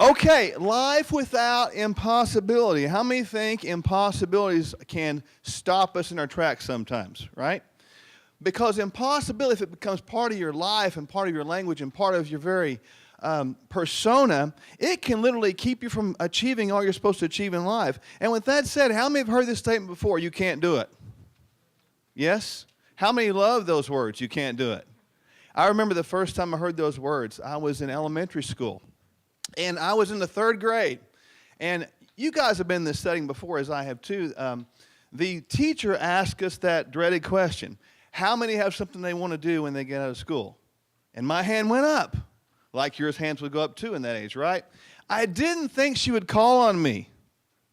Okay, life without impossibility. How many think impossibilities can stop us in our tracks sometimes, right? Because impossibility, if it becomes part of your life and part of your language and part of your very persona, it can literally keep you from achieving all you're supposed to achieve in life. And with that said, how many have heard this statement before? You can't do it. Yes? How many love those words? You can't do it. I remember the first time I heard those words. I was in elementary school. And I was in the 3rd grade. And you guys have been in this setting before, as I have too. The teacher asked us that dreaded question. How many have something they want to do when they get out of school? And my hand went up. Like yours hands would go up too in that age, right? I didn't think she would call on me,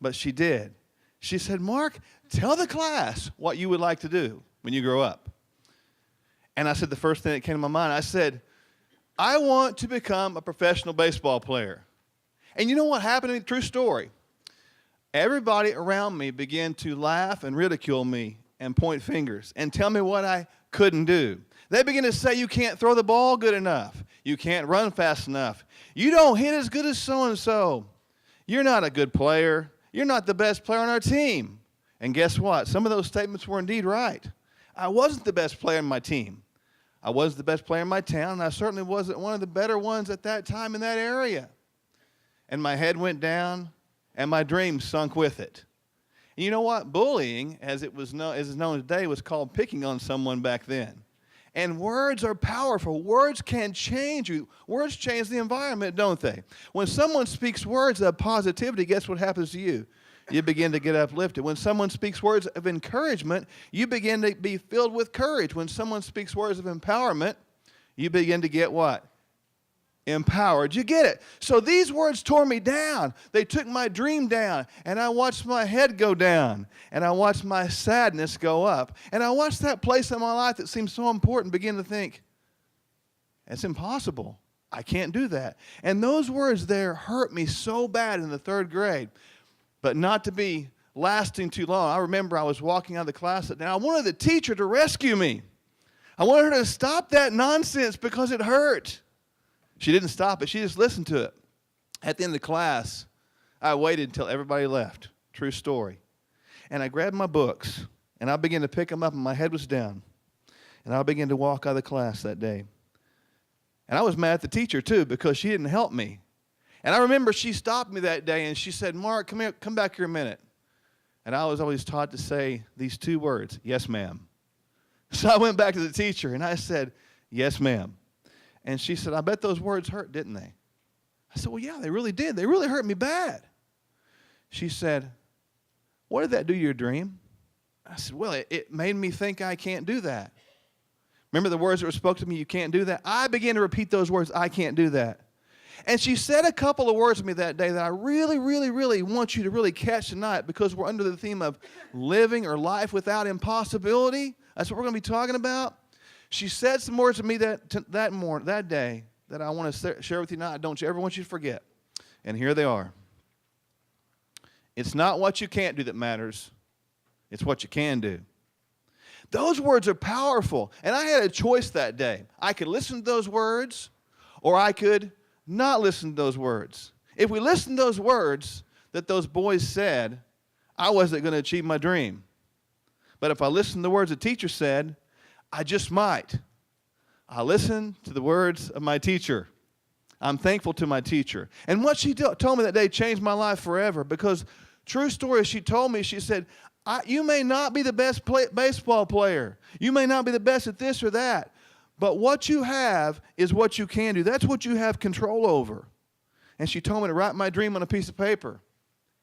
but she did. She said, Mark, tell the class what you would like to do when you grow up. And I said the first thing that came to my mind, I said, I want to become a professional baseball player. And you know what happened to me? True story. Everybody around me began to laugh and ridicule me and point fingers and tell me what I couldn't do. They began to say, you can't throw the ball good enough. You can't run fast enough. You don't hit as good as so-and-so. You're not a good player. You're not the best player on our team. And guess what? Some of those statements were indeed right. I wasn't the best player on my team. I wasn't the best player in my town, and I certainly wasn't one of the better ones at that time in that area. And my head went down, and my dreams sunk with it. And you know what? Bullying, as it is known today, was called picking on someone back then. And words are powerful. Words can change you. Words change the environment, don't they? When someone speaks words of positivity, guess what happens to you? You begin to get uplifted. When someone speaks words of encouragement, you begin to be filled with courage. When someone speaks words of empowerment, you begin to get what? Empowered. You get it? So these words tore me down. They took my dream down, and I watched my head go down, and I watched my sadness go up, and I watched that place in my life that seemed so important begin to think, it's impossible. I can't do that. And those words there hurt me so bad in the 3rd grade. But not to be lasting too long. I remember I was walking out of the class and I wanted the teacher to rescue me. I wanted her to stop that nonsense because it hurt. She didn't stop it. She just listened to it. At the end of the class, I waited until everybody left. True story. And I grabbed my books and I began to pick them up and my head was down. And I began to walk out of the class that day. And I was mad at the teacher too because she didn't help me. And I remember she stopped me that day and she said, Mark, come here, come back here a minute. And I was always taught to say these 2 words, yes, ma'am. So I went back to the teacher and I said, yes, ma'am. And she said, I bet those words hurt, didn't they? I said, well, yeah, they really did. They really hurt me bad. She said, what did that do to your dream? I said, well, it made me think I can't do that. Remember the words that were spoken to me, you can't do that? I began to repeat those words, I can't do that. And she said a couple of words to me that day that I really, really, really want you to really catch tonight because we're under the theme of living or life without impossibility. That's what we're going to be talking about. She said some words to me that day that I want to share with you now. I don't ever want you to forget. And here they are. It's not what you can't do that matters. It's what you can do. Those words are powerful. And I had a choice that day. I could listen to those words or I could not listen to those words. If we listened to those words that those boys said, I wasn't going to achieve my dream. But if I listened to the words the teacher said, I just might. I listened to the words of my teacher. I'm thankful to my teacher. And what she told me that day changed my life forever because true story, she told me, she said, you may not be the best baseball player. You may not be the best at this or that. But what you have is what you can do. That's what you have control over. And she told me to write my dream on a piece of paper.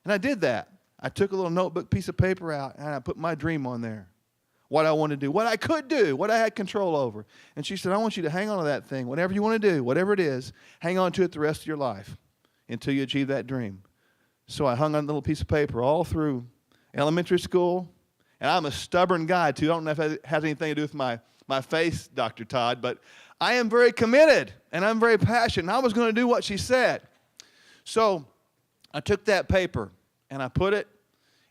And I did that. I took a little notebook piece of paper out, and I put my dream on there. What I wanted to do, what I could do, what I had control over. And she said, I want you to hang on to that thing. Whatever you want to do, whatever it is, hang on to it the rest of your life until you achieve that dream. So I hung on a little piece of paper all through elementary school. And I'm a stubborn guy, too. I don't know if it has anything to do with my face, Dr. Todd, but I am very committed, and I'm very passionate, and I was going to do what she said. So I took that paper, and I put it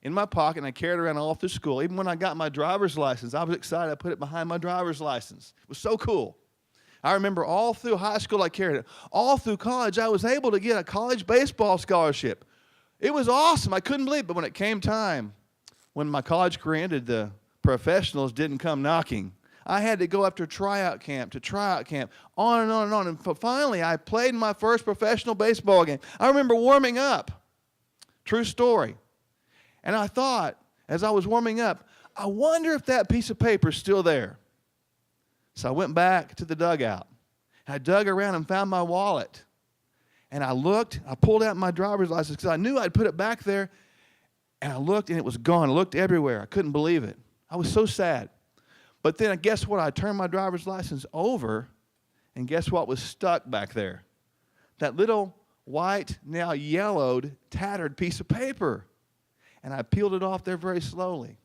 in my pocket, and I carried it around all through school. Even when I got my driver's license, I was excited. I put it behind my driver's license. It was so cool. I remember all through high school I carried it. All through college I was able to get a college baseball scholarship. It was awesome. I couldn't believe it. But when it came time, when my college career ended, the professionals didn't come knocking. I had to go after tryout camp to tryout camp, on and on and on. And finally, I played in my first professional baseball game. I remember warming up. True story. And I thought, as I was warming up, I wonder if that piece of paper is still there. So I went back to the dugout. I dug around and found my wallet. And I looked. I pulled out my driver's license because I knew I'd put it back there. And I looked, and it was gone. I looked everywhere. I couldn't believe it. I was so sad. But then guess what? I turned my driver's license over, and guess what was stuck back there? That little white, now yellowed, tattered piece of paper. And I peeled it off there very slowly.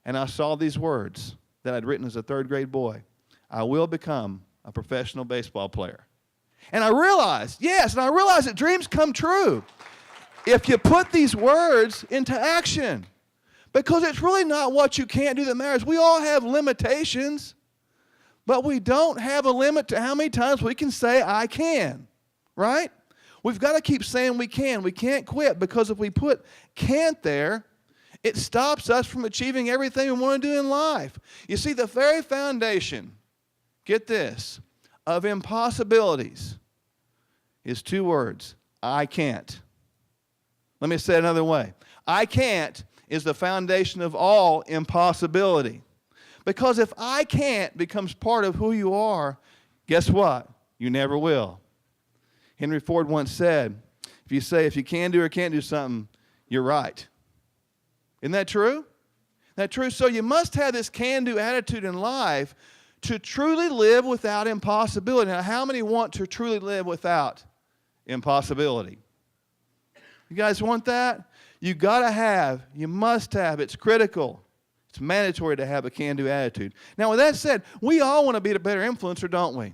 And I saw these words that I'd written as a third-grade boy. I will become a professional baseball player. And I realized, that dreams come true if you put these words into action. Because it's really not what you can't do that matters. We all have limitations, but we don't have a limit to how many times we can say, I can, right? We've got to keep saying we can. We can't quit, because if we put can't there, it stops us from achieving everything we want to do in life. You see, the very foundation, get this, of impossibilities is two words, I can't. Let me say it another way. I can't is the foundation of all impossibility. Because if I can't becomes part of who you are, guess what? You never will. Henry Ford once said, if you can do or can't do something, you're right. Isn't that true? Isn't that true? So you must have this can-do attitude in life to truly live without impossibility. Now, how many want to truly live without impossibility? You guys want that? You must have, it's critical. It's mandatory to have a can-do attitude. Now, with that said, we all want to be a better influencer, don't we?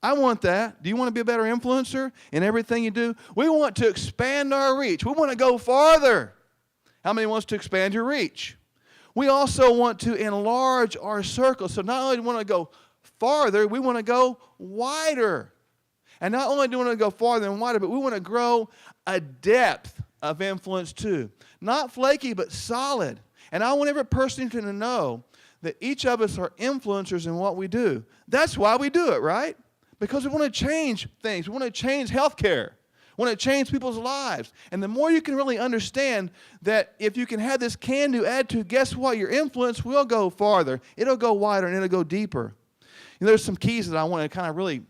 I want that. Do you want to be a better influencer in everything you do? We want to expand our reach. We want to go farther. How many wants to expand your reach? We also want to enlarge our circle. So not only do we want to go farther, we want to go wider. And not only do we want to go farther and wider, but we want to grow a depth of influence too. Not flaky, but solid. And I want every person to know that each of us are influencers in what we do. That's why we do it, right? Because we want to change things. We want to change healthcare. We want to change people's lives. And the more you can really understand that if you can have this can-do attitude, guess what? Your influence will go farther. It'll go wider and it'll go deeper. And there's some keys that I want to kind of really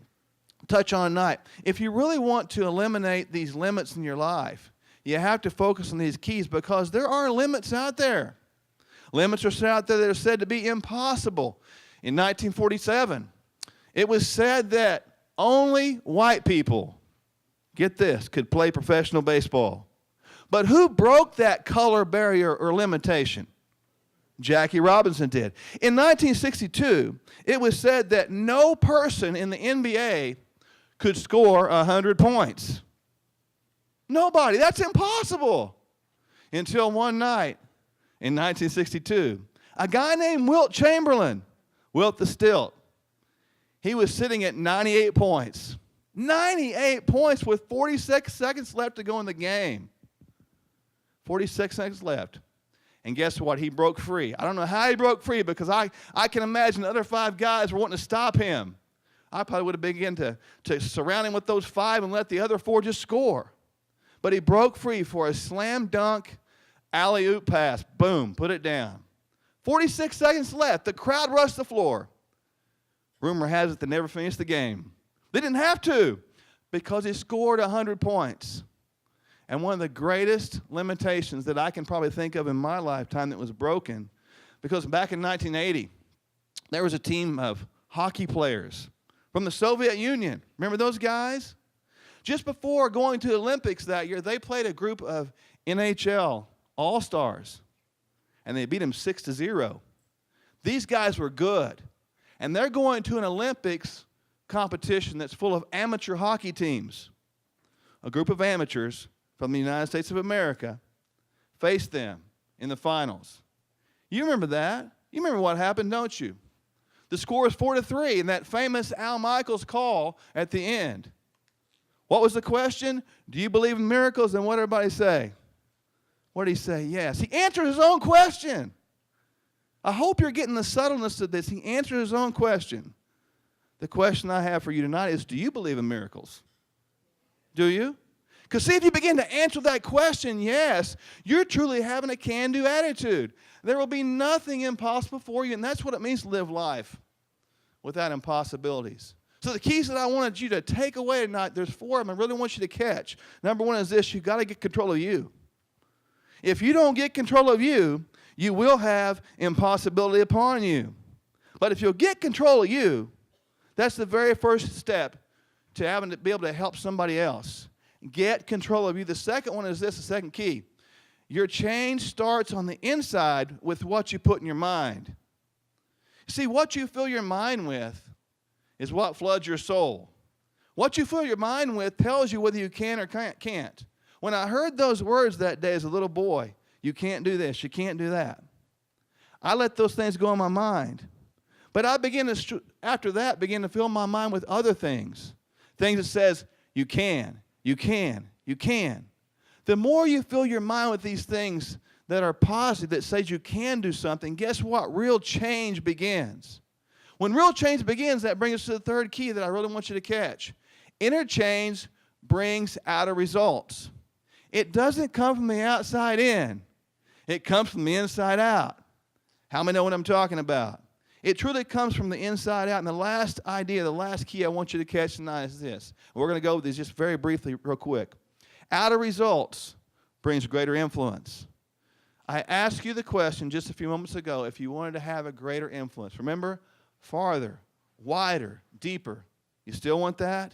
touch on tonight. If you really want to eliminate these limits in your life, you have to focus on these keys, because there are limits out there. Limits are out there that are said to be impossible. In 1947, it was said that only white people, get this, could play professional baseball. But who broke that color barrier or limitation? Jackie Robinson did. In 1962, it was said that no person in the NBA could score 100 points. Nobody. That's impossible. Until one night in 1962, a guy named Wilt Chamberlain, Wilt the Stilt, he was sitting at 98 points. 98 points with 46 seconds left to go in the game. 46 seconds left. And guess what? He broke free. I don't know how he broke free, because I can imagine the other 5 guys were wanting to stop him. I probably would have begun to surround him with those 5 and let the other 4 just score. But he broke free for a slam dunk alley-oop pass. Boom, put it down. 46 seconds left. The crowd rushed the floor. Rumor has it they never finished the game. They didn't have to, because he scored 100 points. And one of the greatest limitations that I can probably think of in my lifetime that was broken, because back in 1980, there was a team of hockey players from the Soviet Union. Remember those guys? Just before going to the Olympics that year, they played a group of NHL All-Stars, and they beat them 6-0. These guys were good, and they're going to an Olympics competition that's full of amateur hockey teams. A group of amateurs from the United States of America faced them in the finals. You remember that? You remember what happened, don't you? The score is 4-3 in that famous Al Michaels call at the end. What was the question? Do you believe in miracles? And what did everybody say? What did he say? Yes. He answered his own question. I hope you're getting the subtleness of this. He answered his own question. The question I have for you tonight is, do you believe in miracles? Do you? Because see, if you begin to answer that question, yes, you're truly having a can-do attitude. There will be nothing impossible for you, and that's what it means to live life without impossibilities. So the keys that I wanted you to take away tonight, there's 4 of them I really want you to catch. Number 1 is this: you've got to get control of you. If you don't get control of you, you will have impossibility upon you. But if you'll get control of you, that's the very first step to having to be able to help somebody else. Get control of you. The second one is this, the second key. Your change starts on the inside with what you put in your mind. See, what you fill your mind with is what floods your soul. What you fill your mind with tells you whether you can or can't. When I heard those words that day as a little boy, you can't do this, you can't do that, I let those things go in my mind. But I after that, begin to fill my mind with other things. Things that says, you can, you can, you can. The more you fill your mind with these things that are positive, that says you can do something, guess what? Real change begins. When real change begins, that brings us to the third key that I really want you to catch. Inner change brings outer results. It doesn't come from the outside in. It comes from the inside out. How many know what I'm talking about? It truly comes from the inside out. And the last idea, the last key I want you to catch tonight is this. We're going to go with these just very briefly, real quick. Outer results brings greater influence. I asked you the question just a few moments ago if you wanted to have a greater influence. Remember, farther, wider, deeper. You still want that?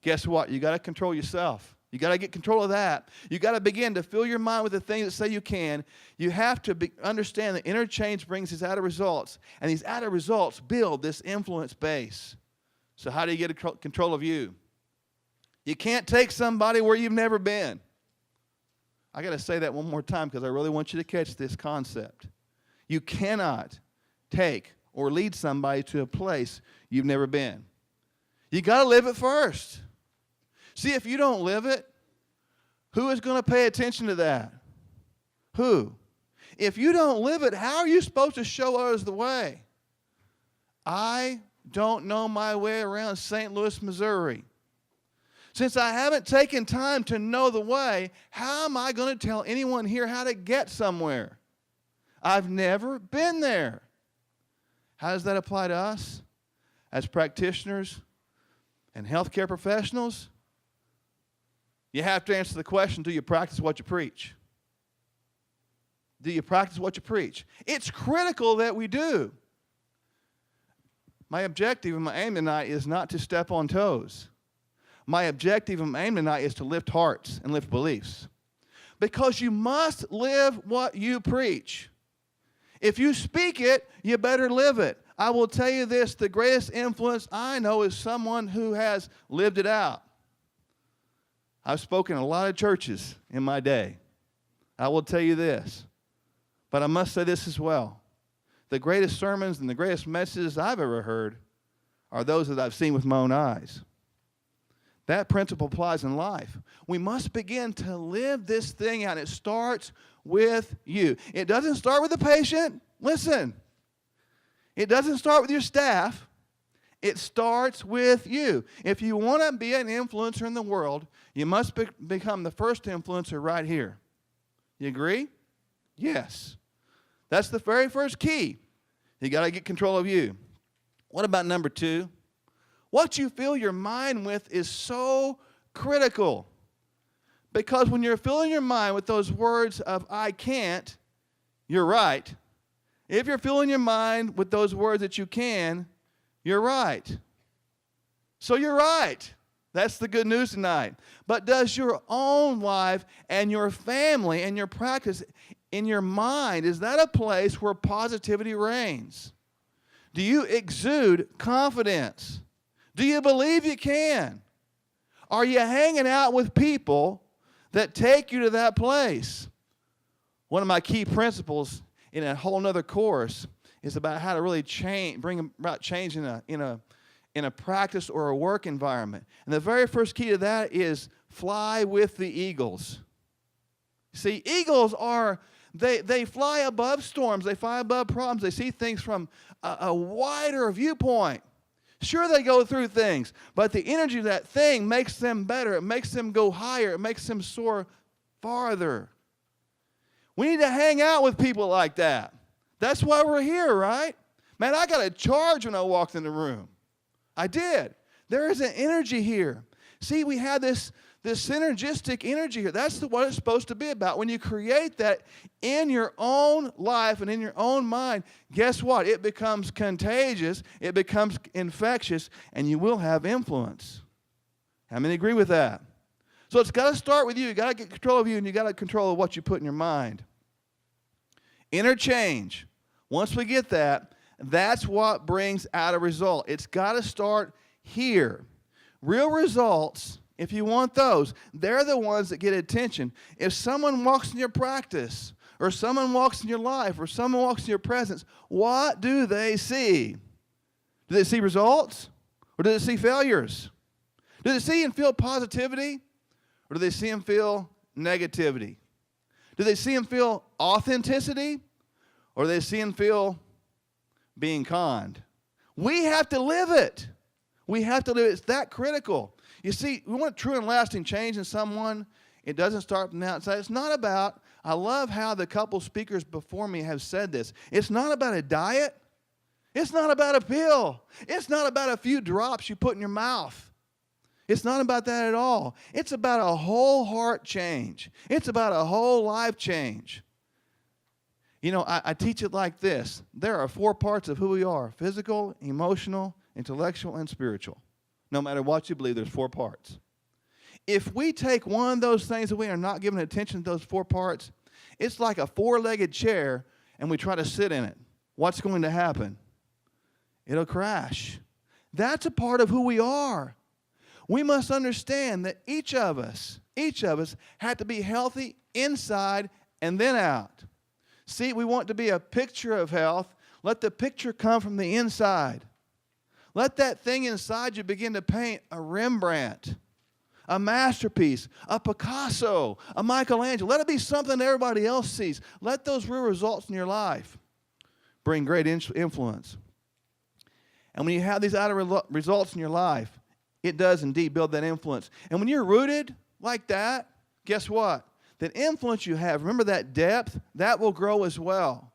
Guess what? You got to control yourself. You got to get control of that. You got to begin to fill your mind with the things that say you can. You have to understand that inner change brings these outer results, and these outer results build this influence base. So how do you get control of you? You can't take somebody where you've never been. I got to say that one more time because I really want you to catch this concept. You cannot take or lead somebody to a place you've never been. You got to live it first. See, if you don't live it, who is going to pay attention to that? Who? If you don't live it, how are you supposed to show others the way? I don't know my way around St. Louis, Missouri. Since I haven't taken time to know the way, how am I going to tell anyone here how to get somewhere? I've never been there. How does that apply to us as practitioners and healthcare professionals? You have to answer the question, do you practice what you preach? Do you practice what you preach? It's critical that we do. My objective and my aim tonight is not to step on toes. My objective and my aim tonight is to lift hearts and lift beliefs. Because you must live what you preach. If you speak it, you better live it. I will tell you this, the greatest influence I know is someone who has lived it out. I've spoken in a lot of churches in my day. I will tell you this, but I must say this as well. The greatest sermons and the greatest messages I've ever heard are those that I've seen with my own eyes. That principle applies in life. We must begin to live this thing out. It starts with you. It doesn't start with the patient. Listen. It doesn't start with your staff. It starts with you. If you want to be an influencer in the world, you must become the first influencer right here. You agree? Yes. That's the very first key. You got to get control of you. What about number 2? What you fill your mind with is so critical. Because when you're filling your mind with those words of I can't, you're right. If you're filling your mind with those words that you can, you're right. So you're right. That's the good news tonight. But does your own life and your family and your practice in your mind, is that a place where positivity reigns? Do you exude confidence? Do you believe you can? Are you hanging out with people that take you to that place? One of my key principles in a whole nother course is about how to really bring about change in a practice or a work environment. And the very first key to that is fly with the eagles. See, eagles they fly above storms. They fly above problems. They see things from a wider viewpoint. Sure, they go through things, but the energy of that thing makes them better. It makes them go higher. It makes them soar farther. We need to hang out with people like that. That's why we're here, right? Man, I got a charge when I walked in the room. I did. There is an energy here. See, we have this synergistic energy here. That's what it's supposed to be about. When you create that in your own life and in your own mind, guess what? It becomes contagious, it becomes infectious, and you will have influence. How many agree with that? So it's got to start with you. You got to get control of you, and you got to control of what you put in your mind. Interchange. Once we get that, that's what brings out a result. It's got to start here. Real results, if you want those, they're the ones that get attention. If someone walks in your practice, or someone walks in your life, or someone walks in your presence, what do they see? Do they see results? Or do they see failures? Do they see and feel positivity? Or do they see and feel negativity? Do they see and feel authenticity? Or do they see and feel being conned? We have to live it. We have to live it. It's that critical. You see, we want true and lasting change in someone. It doesn't start from the outside. It's not about, I love how the couple speakers before me have said this. It's not about a diet. It's not about a pill. It's not about a few drops you put in your mouth. It's not about that at all. It's about a whole heart change. It's about a whole life change. You know, I teach it like this. There are 4 parts of who we are: physical, emotional, intellectual, and spiritual. No matter what you believe, there's 4 parts. If we take one of those things away and are not giving attention to those 4 parts, it's like a 4-legged chair and we try to sit in it. What's going to happen? It'll crash. That's a part of who we are. We must understand that each of us had to be healthy inside and then out. See, we want to be a picture of health. Let the picture come from the inside. Let that thing inside you begin to paint a Rembrandt, a masterpiece, a Picasso, a Michelangelo. Let it be something that everybody else sees. Let those real results in your life bring great influence. And when you have these outer results in your life, it does indeed build that influence. And when you're rooted like that, guess what? That influence you have, remember that depth, that will grow as well.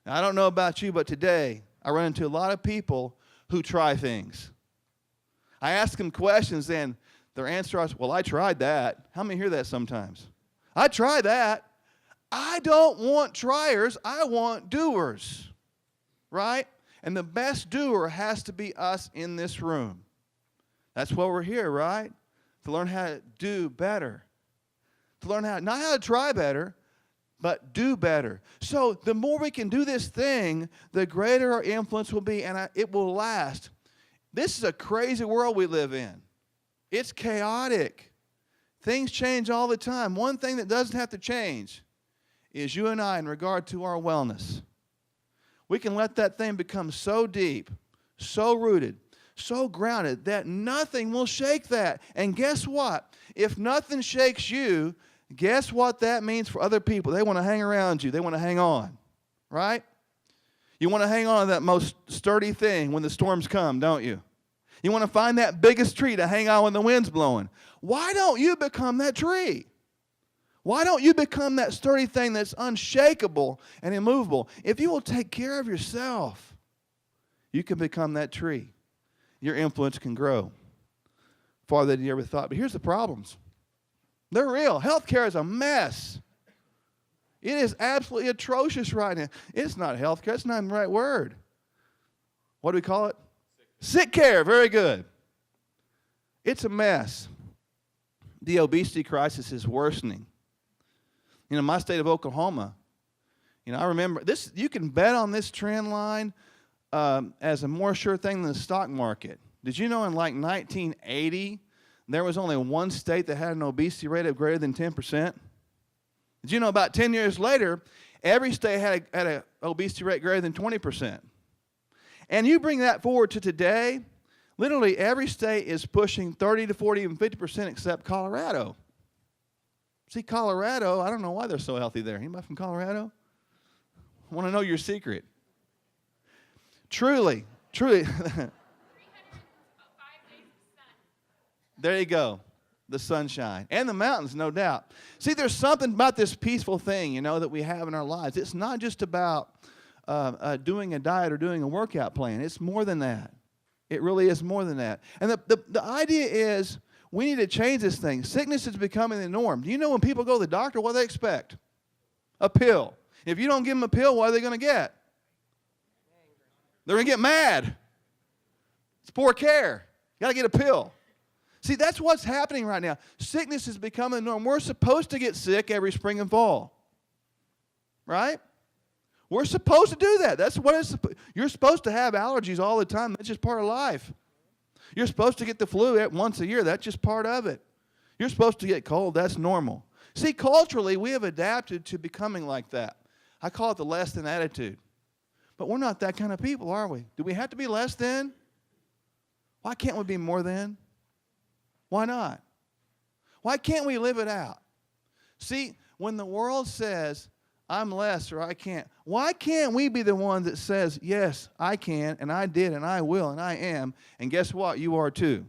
Now, I don't know about you, but today I run into a lot of people who try things. I ask them questions, and their answer is, well, I tried that. How many hear that sometimes? I tried that. I don't want triers. I want doers, right? And the best doer has to be us in this room. That's why we're here, right? To learn how to do better. To learn how, not how to try better, but do better. So the more we can do this thing, the greater our influence will be, and it will last. This is a crazy world we live in. It's chaotic. Things change all the time. One thing that doesn't have to change is you and I in regard to our wellness. We can let that thing become so deep, so rooted, so grounded that nothing will shake that. And guess what? If nothing shakes you, guess what that means for other people? They want to hang around you. They want to hang on, right? You want to hang on to that most sturdy thing when the storms come, don't you? You want to find that biggest tree to hang on when the wind's blowing. Why don't you become that tree? Why don't you become that sturdy thing that's unshakable and immovable? If you will take care of yourself, you can become that tree. Your influence can grow farther than you ever thought. But here's the problems. They're real. Healthcare is a mess. It is absolutely atrocious right now. It's not healthcare. It's not even the right word. What do we call it? Sick care. Very good. It's a mess. The obesity crisis is worsening. You know, my state of Oklahoma, you know, I remember this. You can bet on this trend line as a more sure thing than the stock market. Did you know in like 1980, there was only one state that had an obesity rate of greater than 10%? Did you know about 10 years later, every state had obesity rate greater than 20%. And you bring that forward to today, literally every state is pushing 30 to 40, even 50% except Colorado. See, Colorado, I don't know why they're so healthy there. Anybody from Colorado? I want to know your secret. Truly. There you go. The sunshine. And the mountains, no doubt. See, there's something about this peaceful thing, that we have in our lives. It's not just about doing a diet or doing a workout plan. It's more than that. It really is more than that. And the idea is we need to change this thing. Sickness is becoming the norm. Do you know when people go to the doctor, what do they expect? A pill. If you don't give them a pill, what are they going to get? They're going to get mad. It's poor care. You got to get a pill. See, that's what's happening right now. Sickness is becoming the norm. We're supposed to get sick every spring and fall. Right? We're supposed to do that. That's what it's. You're supposed to have allergies all the time. That's just part of life. You're supposed to get the flu once a year. That's just part of it. You're supposed to get cold. That's normal. See, culturally, we have adapted to becoming like that. I call it the less than attitude. But we're not that kind of people, are we? Do we have to be less than? Why can't we be more than? Why not? Why can't we live it out? See, when the world says, I'm less or I can't, why can't we be the one that says, yes, I can, and I did, and I will, and I am, and guess what? You are too.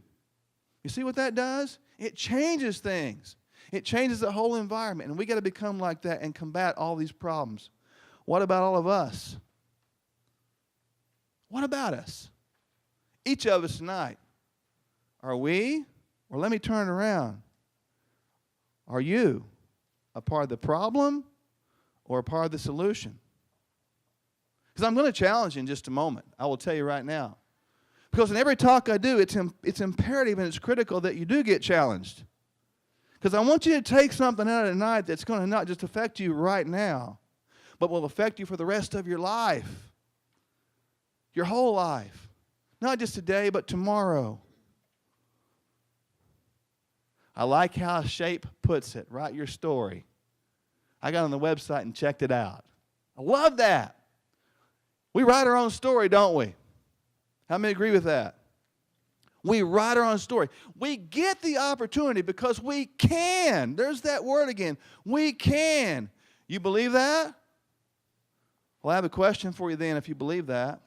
You see what that does? It changes things. It changes the whole environment, and we got to become like that and combat all these problems. What about all of us? What about us? Each of us tonight. Are we, or let me turn it around, are you a part of the problem or a part of the solution? Because I'm going to challenge you in just a moment. I will tell you right now. Because in every talk I do, it's imperative and it's critical that you do get challenged. Because I want you to take something out of tonight that's going to not just affect you right now, but will affect you for the rest of your life. Your whole life. Not just today, but tomorrow. I like how Shape puts it. Write your story. I got on the website and checked it out. I love that. We write our own story, don't we? How many agree with that? We write our own story. We get the opportunity because we can. There's that word again. We can. You believe that? Well, I have a question for you then if you believe that.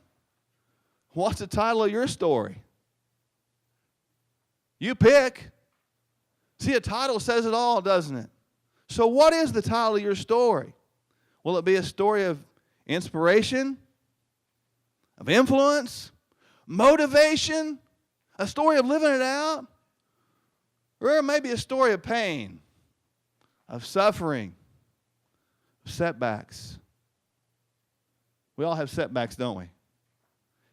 What's the title of your story? You pick. See, a title says it all, doesn't it? So what is the title of your story? Will it be a story of inspiration, of influence, motivation, a story of living it out? Or maybe a story of pain, of suffering, of setbacks. We all have setbacks, don't we?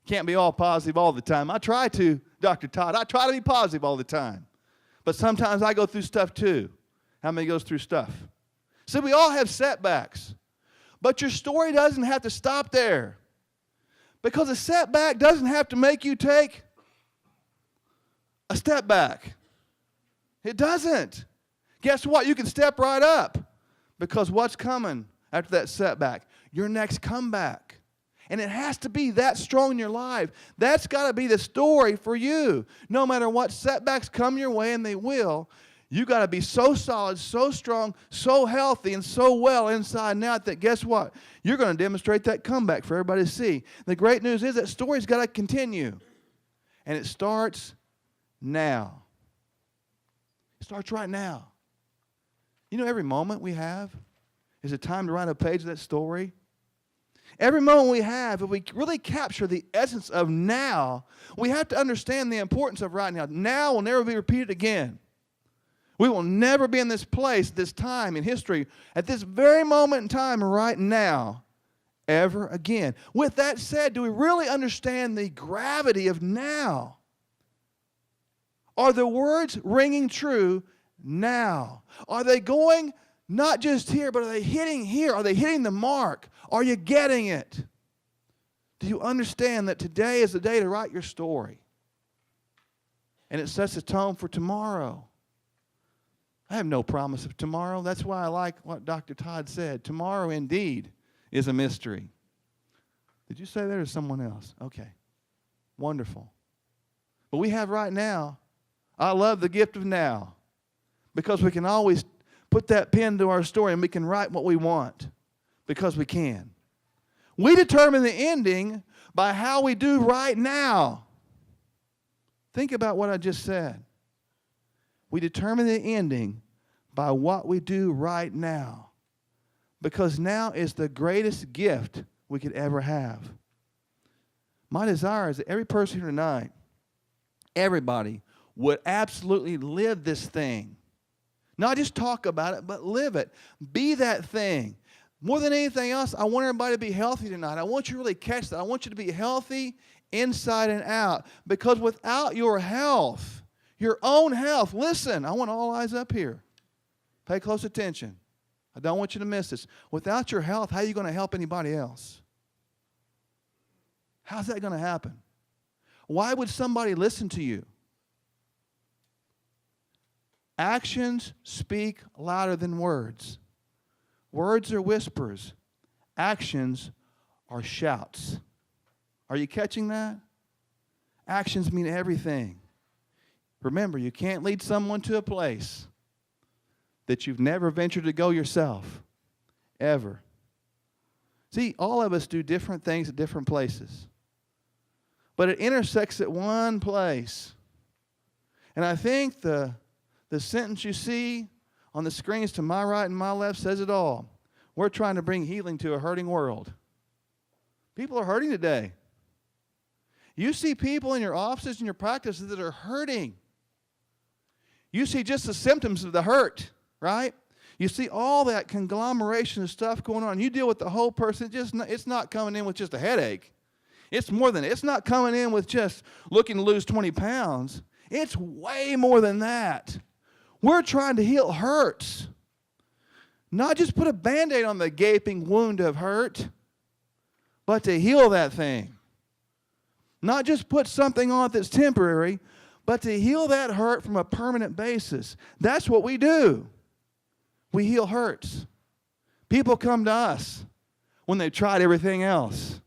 Can't be all positive all the time. I try to, Dr. Todd. I try to be positive all the time. But sometimes I go through stuff too. How many goes through stuff? So we all have setbacks. But your story doesn't have to stop there. Because a setback doesn't have to make you take a step back. It doesn't. Guess what? You can step right up. Because what's coming after that setback? Your next comeback. And it has to be that strong in your life. That's got to be the story for you. No matter what setbacks come your way, and they will, you got to be so solid, so strong, so healthy, and so well inside and out that guess what? You're going to demonstrate that comeback for everybody to see. The great news is that story's got to continue. And it starts now. It starts right now. You know, every moment we have is a time to write a page of that story. Every moment we have, if we really capture the essence of now, we have to understand the importance of right now. Now will never be repeated again. We will never be in this place, this time in history, at this very moment in time right now, ever again. With that said, do we really understand the gravity of now? Are the words ringing true now? Are they going not just here, but are they hitting here? Are they hitting the mark? Are you getting it? Do you understand that today is the day to write your story? And it sets the tone for tomorrow. I have no promise of tomorrow. That's why I like what Dr. Todd said. Tomorrow indeed is a mystery. Did you say that or someone else? Okay. Wonderful. But we have right now, I love the gift of now, because we can always put that pen to our story and we can write what we want because we can. We determine the ending by how we do right now. Think about what I just said. We determine the ending by what we do right now, because now is the greatest gift we could ever have. My desire is that every person here tonight, everybody, would absolutely live this thing. Not just talk about it, but live it. Be that thing. More than anything else, I want everybody to be healthy tonight. I want you to really catch that. I want you to be healthy inside and out. Because without your health, your own health, listen, I want all eyes up here. Pay close attention. I don't want you to miss this. Without your health, how are you going to help anybody else? How's that going to happen? Why would somebody listen to you? Actions speak louder than words. Words are whispers. Actions are shouts. Are you catching that? Actions mean everything. Remember, you can't lead someone to a place that you've never ventured to go yourself, ever. See, all of us do different things at different places, but it intersects at one place. And I think the sentence you see on the screens to my right and my left says it all. We're trying to bring healing to a hurting world. People are hurting today. You see people in your offices and your practices that are hurting. You see just the symptoms of the hurt, right? You see all that conglomeration of stuff going on. You deal with the whole person. It's not coming in with just a headache. It's more than that. It's not coming in with just looking to lose 20 pounds. It's way more than that. We're trying to heal hurts. Not just put a Band-Aid on the gaping wound of hurt, but to heal that thing. Not just put something on that's temporary, but to heal that hurt from a permanent basis. That's what we do. We heal hurts. People come to us when they've tried everything else,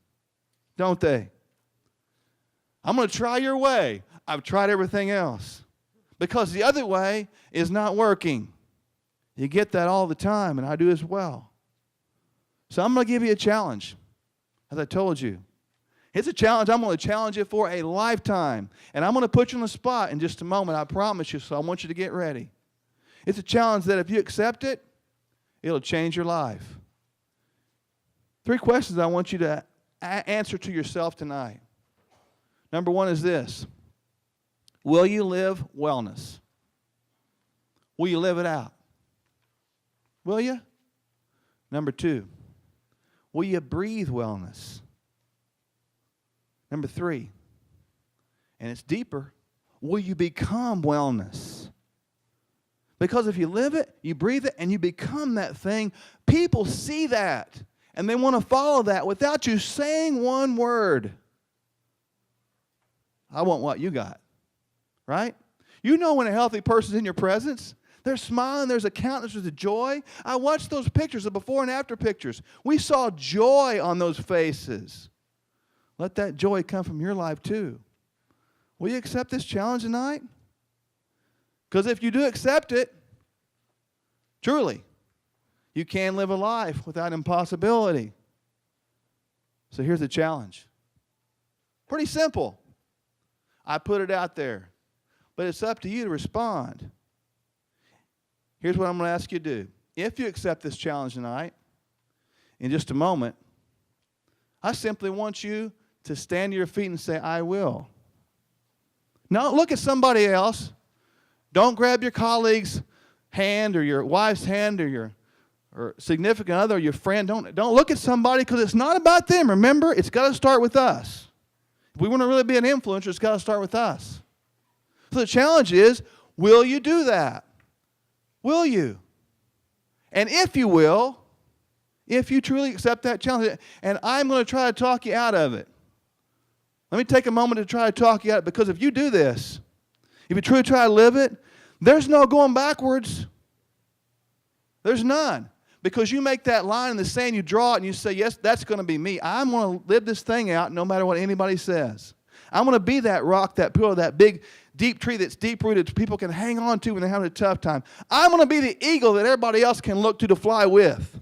don't they? I'm going to try your way. I've tried everything else. Because the other way is not working. You get that all the time, and I do as well. So I'm going to give you a challenge, as I told you. It's a challenge I'm going to challenge you for a lifetime. And I'm going to put you on the spot in just a moment, I promise you, so I want you to get ready. It's a challenge that if you accept it, it'll change your life. 3 questions I want you to answer to yourself tonight. Number 1 is this. Will you live wellness? Will you live it out? Will you? Number 2, will you breathe wellness? Number 3, and it's deeper, will you become wellness? Because if you live it, you breathe it, and you become that thing, people see that, and they want to follow that without you saying one word. I want what you got, right? You know when a healthy person's in your presence, they're smiling, there's a countenance, there's a joy. I watched those pictures, the before and after pictures. We saw joy on those faces. Let that joy come from your life too. Will you accept this challenge tonight? Because if you do accept it, truly, you can live a life without impossibility. So here's the challenge. Pretty simple. I put it out there. But it's up to you to respond. Here's what I'm going to ask you to do. If you accept this challenge tonight, in just a moment, I simply want you to stand to your feet and say, I will. Now look at somebody else. Don't grab your colleague's hand or your wife's hand or your significant other or your friend. Don't look at somebody, because it's not about them. Remember, it's got to start with us. If we want to really be an influencer, it's got to start with us. So the challenge is, will you do that? Will you? And if you will, if you truly accept that challenge, and I'm going to try to talk you out of it. Let me take a moment to try to talk you out, because if you do this, if you truly try to live it, there's no going backwards. There's none. Because you make that line in the sand, you draw it, and you say, yes, that's going to be me. I'm going to live this thing out no matter what anybody says. I'm going to be that rock, that pillar, that big, deep tree that's deep-rooted people can hang on to when they're having a tough time. I'm going to be the eagle that everybody else can look to fly with.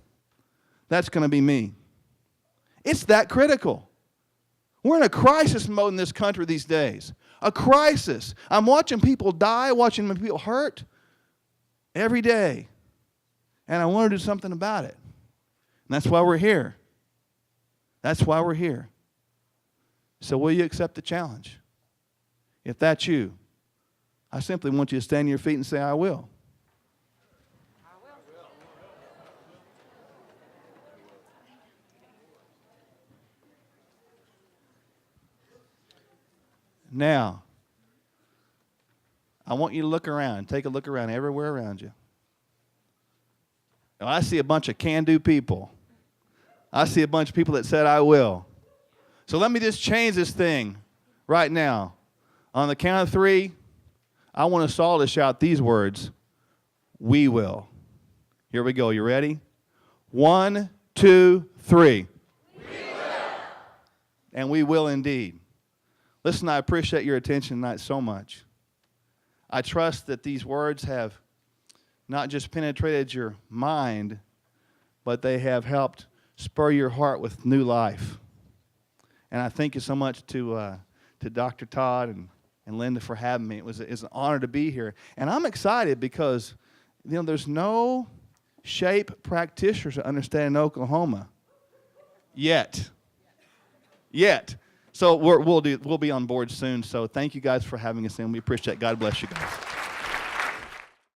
That's going to be me. It's that critical. We're in a crisis mode in this country these days. A crisis. I'm watching people die, watching people hurt every day. And I want to do something about it. And that's why we're here. That's why we're here. So will you accept the challenge? If that's you, I simply want you to stand on your feet and say, I will. I will. Now, I want you to look around. Take a look around everywhere around you. Now, I see a bunch of can-do people. I see a bunch of people that said, I will. So let me just change this thing right now. On the count of 3, I want us all to shout these words, we will. Here we go. You ready? 1, 2, 3. We will. And we will indeed. Listen, I appreciate your attention tonight so much. I trust that these words have not just penetrated your mind, but they have helped spur your heart with new life. And I thank you so much to Dr. Todd and Linda for having me. It's an honor to be here. And I'm excited because, there's no shape practitioners that understand in Oklahoma yet. So we'll be on board soon. So thank you guys for having us in. We appreciate it. God bless you guys.